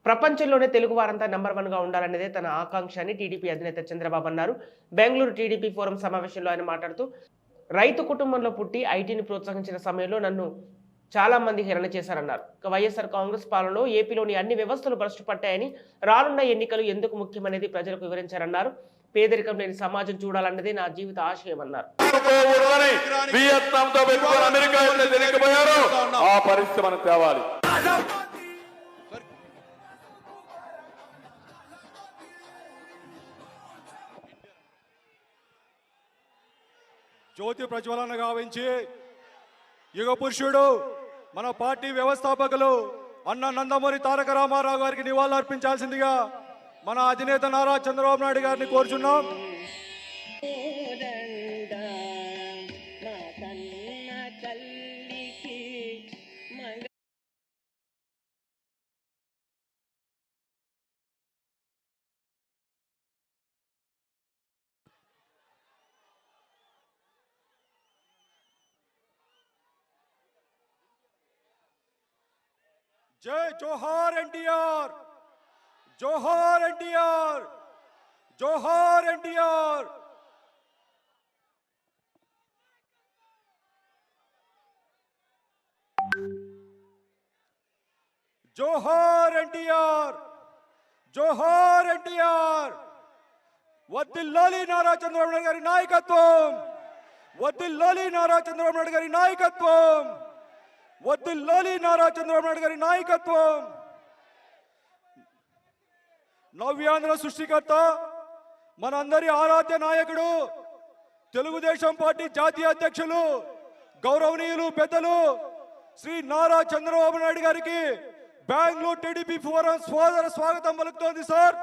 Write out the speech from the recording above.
ప్రపంచంలోనే తెలుగు వారంతా నంబర్ 1గా ఉండాలనేదే తన ఆకాంక్ష అని టీడీపీ అధినేత చంద్రబాబు అన్నారు. బెంగళూరు టీడీపీ ఫోరం సమావేశంలో ఆయన మాట్లాడుతూ, రైతు కుటుంబంలో పుట్టి ఐటీని ప్రోత్సహించిన సమయంలో నన్ను చాలా మంది హేళన చేశారన్నారు. వైఎస్ఆర్ కాంగ్రెస్ పాలనలో ఏపీలోని అన్ని వ్యవస్థలు భ్రష్టు పట్టాయని, రానున్న ఎన్నికలు ఎందుకు ముఖ్యమనేది ప్రజలకు వివరించారన్నారు. పేదరికం లేని సమాజం చూడాలన్నదే నా జీవిత ఆశయమన్నారు. జ్యోతి ప్రజ్వలన గావించి యుగ పురుషుడు మన పార్టీ వ్యవస్థాపకులు అన్న నందమూరి తారక రామారావు గారికి నివాళులు అర్పించాల్సిందిగా మన అధినేత నారా చంద్రబాబు నాయుడు గారిని కోరుచున్నాం. జై జోహార్ ఎన్టీఆర్, జోహార్ ఎన్టీఆర్, జోహార్ ఎన్టీఆర్. జోహార్ ఎన్టీఆర్, జోహార్ ఎన్టీఆర్. వద్దిల్లాలి నారా చంద్రబాబు నాయుడు గారి నాయకత్వం, వద్దిల్లాలి నారా చంద్రబాబు నాయుడు గారి నాయకత్వం, వద్దిల్లాలి నారా చంద్రబాబు నాయుడు గారి నాయకత్వం. నవ్యాంధ్ర సృష్టికర్త, మనందరి ఆరాధ్య నాయకుడు, తెలుగుదేశం పార్టీ జాతీయ అధ్యక్షులు, గౌరవనీయులు పెద్దలు శ్రీ నారా చంద్రబాబు నాయుడు గారికి బెంగళూరు టీడీపీ ఫోరం స్వాగతం పలుకుతోంది. సార్,